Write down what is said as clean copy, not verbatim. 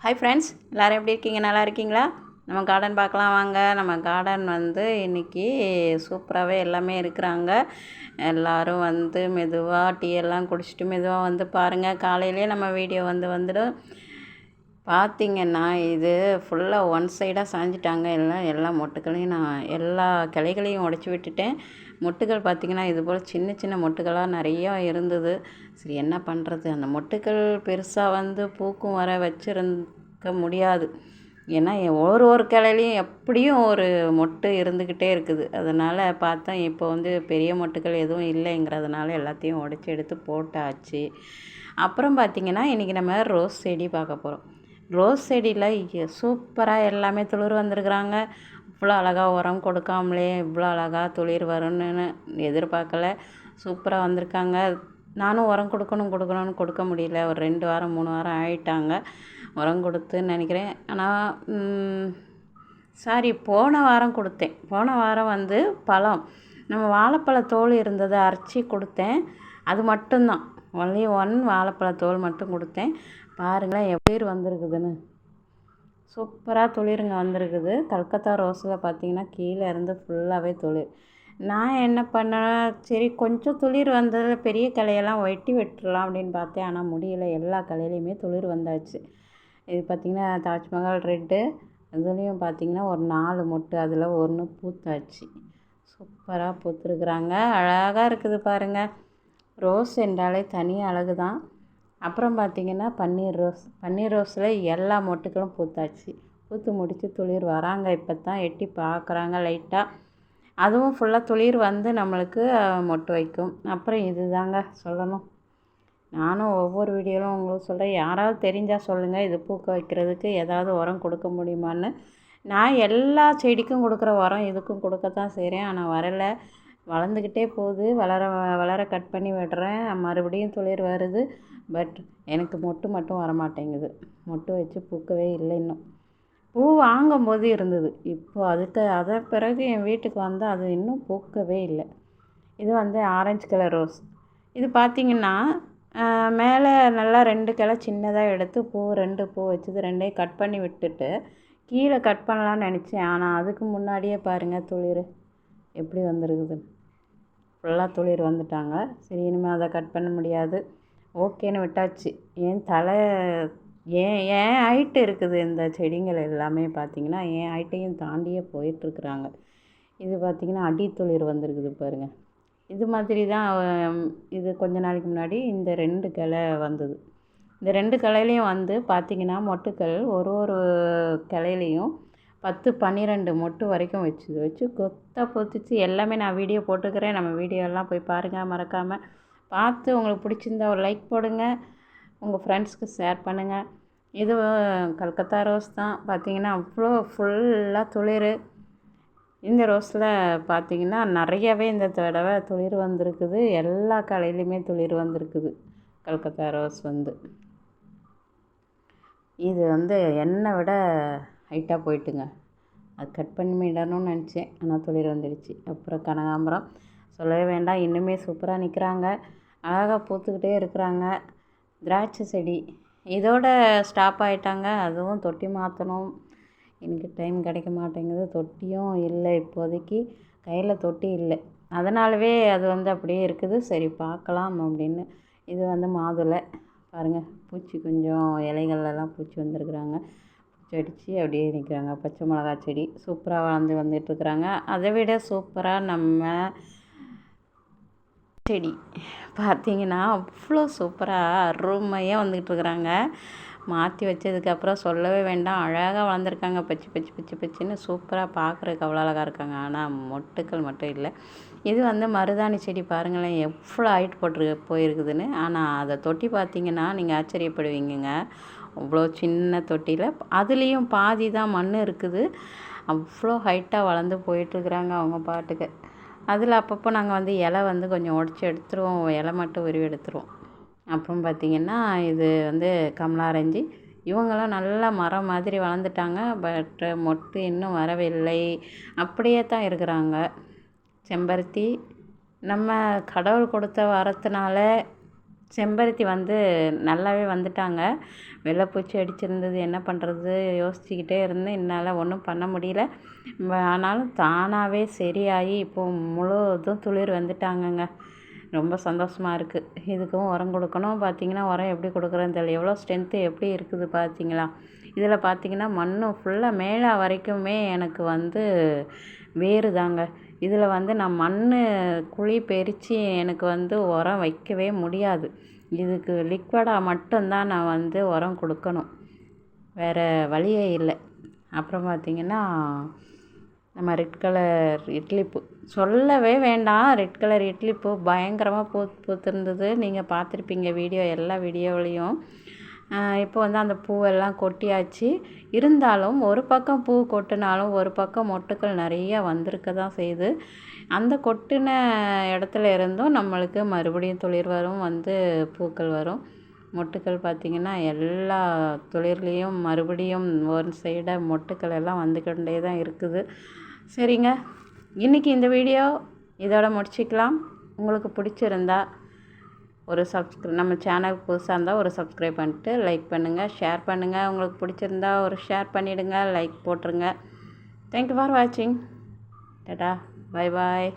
Hi friends, எல்லோரும் எப்படி இருக்கீங்க? நல்லா இருக்கீங்களா? நம்ம கார்டன் பார்க்கலாம் வாங்க. நம்ம கார்டன் இன்றைக்கி சூப்பராகவே எல்லாமே இருக்கிறாங்க. எல்லோரும் மெதுவாக டீ எல்லாம் குடிச்சிட்டு மெதுவாக பாருங்கள். காலையிலே நம்ம வீடியோ வந்துடும். பார்த்திங்கன்னா இது ஃபுல்லாக ஒன் சைடாக சாஞ்சிட்டாங்க. எல்லா மொட்டுக்களையும் நான் எல்லா கிளைகளையும் உடச்சி விட்டுட்டேன். மொட்டுகள் பார்த்திங்கன்னா இது போல் சின்ன சின்ன மொட்டுகளாக நிறையா இருந்தது. சரி, என்ன பண்ணுறது? அந்த மொட்டுக்கள் பெருசாக பூக்கும் வர வச்சுருக்க முடியாது. ஏன்னா ஒரு கிளையிலையும் எப்படியும் ஒரு மொட்டு இருந்துக்கிட்டே இருக்குது. அதனால் பார்த்தா இப்போ பெரிய மொட்டுக்கள் எதுவும் இல்லைங்கிறதுனால எல்லாத்தையும் உடச்சி எடுத்து போட்டாச்சு. அப்புறம் பார்த்திங்கன்னா இன்றைக்கி நம்ம ரோஸ் செடி பார்க்க போகிறோம். ரோஸ் செடியில் சூப்பராக எல்லாமே துளிர் வந்திருக்குறாங்க. இவ்வளோ அழகாக உரம் கொடுக்காமலே இவ்வளோ அழகாக துளிர் வரும்னு எதிர்பார்க்கல. சூப்பராக வந்திருக்காங்க. நானும் உரம் கொடுக்கணும்னு கொடுக்க முடியல. ஒரு 2 வாரம் 3 வாரம் ஆகிட்டாங்க உரம் கொடுத்துன்னு நினைக்கிறேன். ஆனால் சாரி, போன வாரம் கொடுத்தேன். போன வாரம் பழம் நம்ம வாழைப்பழ தோல் இருந்ததை அரைச்சி கொடுத்தேன். அது மட்டும்தான், ஒன்லி ஒன் வாழைப்பழ தோல் மட்டும் கொடுத்தேன். பாருங்களேன் எப்படி வந்திருக்குதுன்னு. சூப்பராக துளிருங்க வந்திருக்குது. கல்கத்தா ரோஸில் பார்த்திங்கன்னா கீழே இருந்து ஃபுல்லாகவே துளிர். நான் என்ன பண்ணேன், சரி கொஞ்சம் துளிர் வந்ததில் பெரிய கிளையெல்லாம் வெட்டி விட்டுறலாம் அப்படின்னு பார்த்தேன். ஆனால் முடியலை, எல்லா கிளையிலையுமே துளிர் வந்தாச்சு. இது பார்த்திங்கன்னா தாஜ்மஹால் ரெட்டு. இதுலேயும் பார்த்திங்கன்னா ஒரு 4 மொட்டு, அதில் 1 பூத்தாச்சு. சூப்பராக பூத்துருக்குறாங்க. அழகாக இருக்குது பாருங்கள். ரோஸ் என்றாலே தனி அழகு தான். அப்புறம் பார்த்திங்கன்னா பன்னீர் ரோஸில் எல்லா மொட்டுக்களும் பூத்தாச்சு. பூத்து முடித்து துளிர் வராங்க. இப்போ தான் எட்டி பார்க்குறாங்க லைட்டாக. அதுவும் ஃபுல்லாக துளிர் நம்மளுக்கு மொட்டு வைக்கும். அப்புறம் இது தாங்க சொல்லணும். நானும் ஒவ்வொரு வீடியோவிலும் உங்களுக்கு சொல்கிறேன். யாராவது தெரிஞ்சால் சொல்லுங்கள், இது பூக்க வைக்கிறதுக்கு ஏதாவது உரம் கொடுக்க முடியுமான்னு. நான் எல்லா செடிக்கும் கொடுக்குற உரம் இதுக்கும் கொடுக்கத்தான் செய்கிறேன். ஆனால் வரலை, வளர்ந்துக்கிட்டே போகுது. வளர கட் பண்ணி விடுறேன். மறுபடியும் துளிர் வருது. பட் எனக்கு மொட்டு மட்டும் வரமாட்டேங்குது. மொட்டு வச்சு பூக்கவே இல்லை. இன்னும் பூ வாங்கும்போது இருந்தது. இப்போ அதை பிறகு என் வீட்டுக்கு வந்தால் அது இன்னும் பூக்கவே இல்லை. இது ஆரஞ்சு கலர் ரோஸ். இது பார்த்திங்கன்னா மேலே நல்லா 2 கிளை சின்னதாக எடுத்து 2 பூ வச்சது 2ஐயும் கட் பண்ணி விட்டுட்டு கீழே கட் பண்ணலான்னு நினச்சேன். ஆனால் அதுக்கு முன்னாடியே பாருங்கள் துளிர் எப்படி வந்திருக்குது. ஃபுல்லாக துளிர் வந்துட்டாங்க. சரி, இனிமேல் அதை கட் பண்ண முடியாது, ஓகேன்னு விட்டாச்சு. ஏன் ஹைட்டு இருக்குது. இந்த செடிகள் எல்லாமே பார்த்திங்கன்னா என் ஹைட்டையும் தாண்டியே போயிட்டுருக்குறாங்க. இது பார்த்திங்கன்னா அடித்துளிர் வந்திருக்குது பாருங்கள். இது மாதிரி தான் இது கொஞ்ச நாளைக்கு முன்னாடி இந்த 2 கிளை வந்தது. இந்த 2 கிளையிலையும் பார்த்திங்கன்னா மொட்டுக்கள் ஒரு கிளையிலையும் 10 12 மொட்டு வரைக்கும் வச்சு கொத்தாக பொத்துச்சு. எல்லாமே நான் வீடியோ போட்டுக்கிறேன். நம்ம வீடியோலாம் போய் பாருங்கள் மறக்காமல். பார்த்து உங்களுக்கு பிடிச்சிருந்தா ஒரு லைக் போடுங்க, உங்கள் ஃப்ரெண்ட்ஸ்க்கு ஷேர் பண்ணுங்கள். இது கல்கத்தா ரோஸ் தான். பார்த்திங்கன்னா அவ்வளோ ஃபுல்லாக துளிர். இந்த ரோஸில் பார்த்திங்கன்னா நிறையவே இந்த தடவை துளிர் வந்திருக்குது. எல்லா கலையிலையுமே துளிர் வந்திருக்குது. கல்கத்தா ரோஸ் இது என்னை விட ஹைட்டாக போயிட்டுங்க. அது கட் பண்ணி இடணும்னு நினச்சேன், ஆனால் துளிர் வந்துடுச்சு. அப்புறம் கனகாம்பரம் சொல்லவே வேண்டாம், இன்னுமே சூப்பராக நிற்கிறாங்க. அழகாக பூத்துக்கிட்டே இருக்கிறாங்க. திராட்சை செடி இதோட ஸ்டாப் ஆகிட்டாங்க. அதுவும் தொட்டி மாற்றணும். எனக்கு டைம் கிடைக்க மாட்டேங்குது. தொட்டியும் இல்லை இப்போதைக்கு, கையில் தொட்டி இல்லை. அதனாலவே அது அப்படியே இருக்குது. சரி பார்க்கலாம் அப்படின்னு. இது மாதுளை பாருங்கள், பூச்சி கொஞ்சம் இலைகள்லாம் பூச்சி வந்திருக்குறாங்க. பூச்சி அடித்து அப்படியே நிற்கிறாங்க. பச்சை மிளகா செடி சூப்பராக வந்துட்டுருக்குறாங்க. அதை விட சூப்பராக நம்ம செடி பார்த்திங்கன்னா அவ்வளோ சூப்பராக அருமையாக வந்துக்கிட்டுருக்குறாங்க. மாற்றி வச்சதுக்கப்புறம் சொல்லவே வேண்டாம், அழகாக வளர்ந்துருக்காங்க. பச்சுன்னு சூப்பராக பார்க்குறதுக்கு அவ்வளோ அழகாக இருக்காங்க. ஆனால் மொட்டுக்கள் மட்டும் இல்லை. இது மருதாணி செடி பாருங்களேன் எவ்வளோ ஹைட் போயிருக்குதுன்னு. ஆனால் அதை தொட்டி பார்த்திங்கன்னா நீங்கள் ஆச்சரியப்படுவீங்கங்க. அவ்வளோ சின்ன தொட்டியில் அதுலேயும் பாதி தான் மண் இருக்குது. அவ்வளோ ஹைட்டாக வளர்ந்து போயிட்டுருக்குறாங்க அவங்க பாட்டுக்கு. அதில் அப்பப்போ நாங்கள் இலை கொஞ்சம் உடச்சி எடுத்துருவோம், இலை மட்டும் உருவி எடுத்துருவோம். அப்புறம் பார்த்திங்கன்னா இது கமலாரஞ்சி. இவங்களாம் நல்லா மரம் மாதிரி வளர்ந்துட்டாங்க. பட் மொட்டு இன்னும் வரவில்லை, அப்படியே தான் இருக்கிறாங்க. செம்பருத்தி நம்ம கடவுள் கொடுத்த வரத்தினால செம்பருத்தி நல்லாவே வந்துட்டாங்க. வெள்ளைப்பூச்சி அடிச்சிருந்தது. என்ன பண்ணுறது யோசிச்சுக்கிட்டே இருந்தேன். என்னால் ஒன்றும் பண்ண முடியல. ஆனாலும் தானாகவே சரியாகி இப்போது முழுதும் துளிர் வந்துட்டாங்கங்க. ரொம்ப சந்தோஷமாக இருக்குது. இதுக்கும் உரம் கொடுக்கணும். பார்த்திங்கன்னா உரம் எப்படி கொடுக்குறேன்னு தெரியல. எவ்வளோ ஸ்ட்ரென்த்து எப்படி இருக்குது பார்த்திங்களா. இதில் பார்த்திங்கன்னா மண்ணும் ஃபுல்லாக மேலே வரைக்குமே எனக்கு வந்து வேறு தாங்க. இதில் வந்து நான் மண் குழி பறித்து எனக்கு வந்து உரம் வைக்கவே முடியாது. இதுக்கு லிக்விடாக மட்டும்தான் நான் வந்து உரம் கொடுக்கணும். வேறு வழியே இல்லை. அப்புறம் பார்த்திங்கன்னா நம்ம ரெட் கலர் இட்லி பூ சொல்லவே வேண்டாம். ரெட் கலர் இட்லி பூ பயங்கரமாக பூத்திருந்தது. நீங்கள் பார்த்துருப்பீங்க எல்லா வீடியோவிலையும். இப்போ வந்து அந்த பூவெல்லாம் கொட்டியாச்சு. இருந்தாலும் ஒரு பக்கம் பூ கொட்டினாலும் ஒரு பக்கம் மொட்டுக்கள் நிறையா வந்திருக்க தான் செய்யுது. அந்த கொட்டின இடத்துல இருந்தும் நம்மளுக்கு மறுபடியும் துளிர் வரும், வந்து பூக்கள் வரும். மொட்டுக்கள் பார்த்திங்கன்னா எல்லா துளிர்லேயும் மறுபடியும் ஒரு சைடாக மொட்டுக்கள் எல்லாம் வந்துக்கிட்டே தான் இருக்குது. சரிங்க, இன்றைக்கி இந்த வீடியோ இதோட முடிச்சிக்கலாம். உங்களுக்கு பிடிச்சிருந்தா ஒரு நம்ம சேனலுக்கு புதுசாக இருந்தால் ஒரு சப்ஸ்கிரைப் பண்ணிட்டு லைக் பண்ணுங்கள், ஷேர் பண்ணுங்கள். உங்களுக்கு பிடிச்சிருந்தா ஒரு ஷேர் பண்ணிவிடுங்க, லைக் போட்டுருங்க. தேங்க்யூ ஃபார் வாட்சிங். Tata, bye bye.